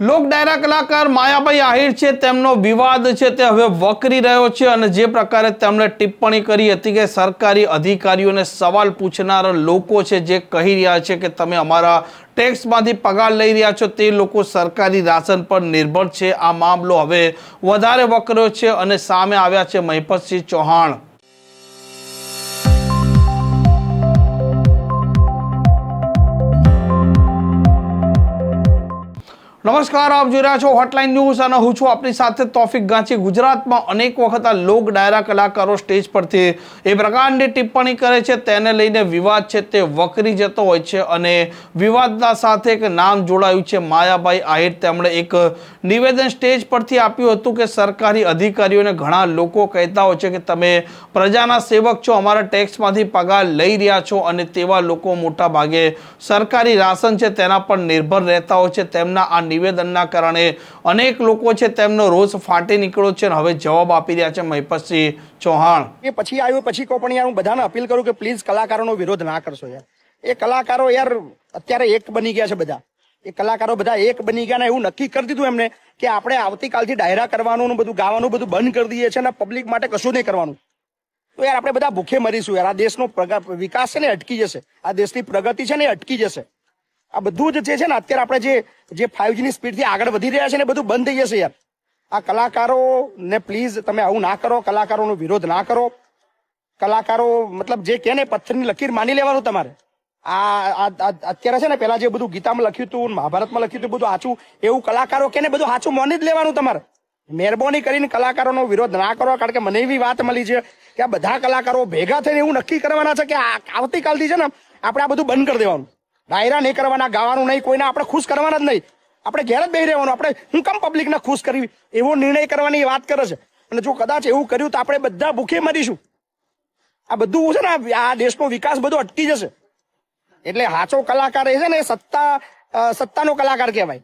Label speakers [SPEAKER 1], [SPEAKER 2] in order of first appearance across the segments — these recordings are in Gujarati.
[SPEAKER 1] લોક ડાયરા કલાકાર માયાભાઈ આહિર છે તેમનો વિવાદ છે તે હવે વકરી રહ્યો છે અને જે પ્રકારે તેમણે ટિપ્પણી કરી હતી કે સરકારી અધિકારીઓને સવાલ પૂછનાર લોકો છે જે કહી રહ્યા છે કે તમે અમારા ટેક્સમાંથી પગાર લઈ રહ્યા છો તે લોકો સરકારી રાશન પર નિર્ભર છે। આ મામલો હવે વધારે વકર્યો છે અને સામે આવ્યા છે મહિપતસિંહ ચૌહાણ। નમસ્કાર, આપ જોઈ રહ્યા છો હોટલાઇન ન્યૂઝ અને હું છું આપની સાથે તોફિક ગાંચી। ગુજરાતમાં અનેક વખત આ લોક ડાયરા કલાકારો સ્ટેજ પરથી એ પ્રકારની ટિપ્પણી કરે છે તેને લઈને વિવાદ છે તે વકરી જતો હોય છે અને વિવાદના સાથે એક નામ જોડાયું છે માયાભાઈ આહિર। તેમણે એક નિવેદન સ્ટેજ પરથી આપ્યું હતું કે સરકારી અધિકારીઓને ઘણા લોકો કહેતા હોય છે કે તમે પ્રજાના સેવક છો, અમારા ટેક્સમાંથી પગાર લઈ રહ્યા છો અને તેવા લોકો મોટા ભાગે સરકારી રાશન છે તેના પર નિર્ભર રહેતા હોય છે। તેમના આ નિવેદનના કારણે અનેક લોકો છે તેમનો રોષ ફાટી નીકળ્યો છે અને હવે જવાબ આપી રહ્યા છે મહિપતસિંહ ચૌહાણ।
[SPEAKER 2] એ પછી આવ્યું પછી કહું પણ યાર હું બધાને અપીલ કરું કે પ્લીઝ કલાકારોનો વિરોધ ના કરશો યાર। એ કલાકારો યાર અત્યારે એક બની ગયા છે, બધા એ કલાકારો બધા એક બની ગયા ને એવું નક્કી કરી દીધું એમને કે આપણે આવતીકાલથી ડાયરા કરવાનું બધું ગાવાનું બધું બંધ કરી દઈએ છીએ અને પબ્લિક માટે કશું નહીં કરવાનું। તો યાર આપણે બધા ભૂખે મરીશું યાર। આ દેશનો વિકાસ છે ને અટકી જશે, આ દેશની પ્રગતિ છે ને અટકી જશે। આ બધું જ છે ને અત્યારે આપણે જે 5G ની સ્પીડથી આગળ વધી રહ્યા છે ને બધું બંધ થઈ જશે યાર। આ કલાકારો ને પ્લીઝ તમે આવું ના કરો, કલાકારોનો વિરોધ ના કરો। કલાકારો મતલબ જે કે ને પથ્થરની લકીર માની લેવાનું તમારે। આ અત્યારે છે ને પેલા જે બધું ગીતામાં લખ્યું હતું, મહાભારતમાં લખ્યું હતું બધું સાચું, એવું કલાકારો કે ને બધું સાચું માની જ લેવાનું તમારે। મહેરબાની કરીને કલાકારોનો વિરોધ ના કરો, કારણ કે મને એવી વાત મળી છે કે આ બધા કલાકારો ભેગા થઈને એવું નક્કી કરવાના છે કે આવતીકાલથી છે ને આપણે આ બધું બંધ કરી દેવાનું, ડાયરા નહીં કરવાના, ગાવાનું નહીં, કોઈને આપણે ખુશ કરવાના જ નહીં, આપણે ઘેર જ બેસી રહેવાનું। આપણે હું કેમ પબ્લિકને ખુશ કરવી એવો નિર્ણય કરવાની વાત કરે છે અને જો કદાચ એવું કર્યું તો આપણે બધા ભૂખે મરીશું। આ બધું છે ને આ દેશનો વિકાસ બધો અટકી જશે। એટલે સાચો કલાકાર એ છે ને સત્તાનો કલાકાર કહેવાય,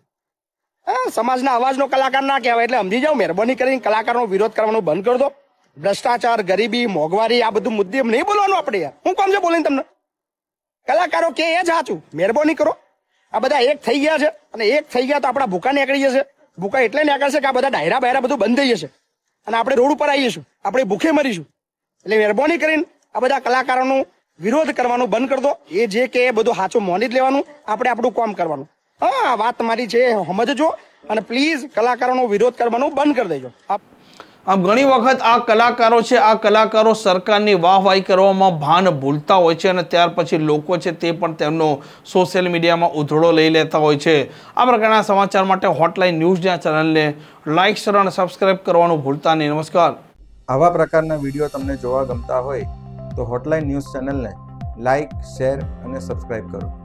[SPEAKER 2] સમાજના અવાજનો કલાકાર ના કહેવાય। એટલે સમજી જાઓ, મહેરબાની કરીને કલાકારનો વિરોધ કરવાનો બંધ કરી દો। ભ્રષ્ટાચાર, ગરીબી, મોંઘવારી આ બધું મુદ્દે નહીં બોલવાનું આપણે યાર। હું કામ છે બોલીને તમને? કલાકારો કે એ જ સાચું, મહેરબાની કરો। આ બધા એક થઈ ગયા છે અને એક થઈ ગયા તો આપણા ભૂકા નીકળી જશે। ભૂકા એટલે નીકળશે કે આ બધા ડાયરા બાયરા બધું બંધ થઈ જશે અને આપણે રોડ ઉપર આવી જઈશું, આપણે ભૂખે મરીશું। એટલે મહેરબાની કરીને આ બધા કલાકારોનો વિરોધ કરવાનું બંધ કરી દો। એ જે કે એ બધું સાચું માની જ લેવાનું, આપણે આપણું કામ કરવાનું। હા, વાત મારી છે સમજજો અને પ્લીઝ કલાકારોનો વિરોધ કરવાનું બંધ કરી દેજો।
[SPEAKER 1] આમ ઘણી વખત આ કલાકારો છે, આ કલાકારો સરકારની વાહવાહી કરવામાં ભાન ભૂલતા હોય છે અને ત્યાર પછી લોકો છે તે પણ તેમનો સોશિયલ મીડિયામાં ઉધળો લઈ લેતા હોય છે। આ પ્રકારના સમાચાર માટે હોટલાઇન ન્યૂઝના ચેનલને લાઇક, શેર અને સબસ્ક્રાઇબ કરવાનું ભૂલતા નહીં। નમસ્કાર।
[SPEAKER 3] આવા પ્રકારના વિડીયો તમને જોવા ગમતા હોય તો હોટલાઇન ન્યૂઝ ચેનલને લાઇક, શેર અને સબસ્ક્રાઇબ કરો।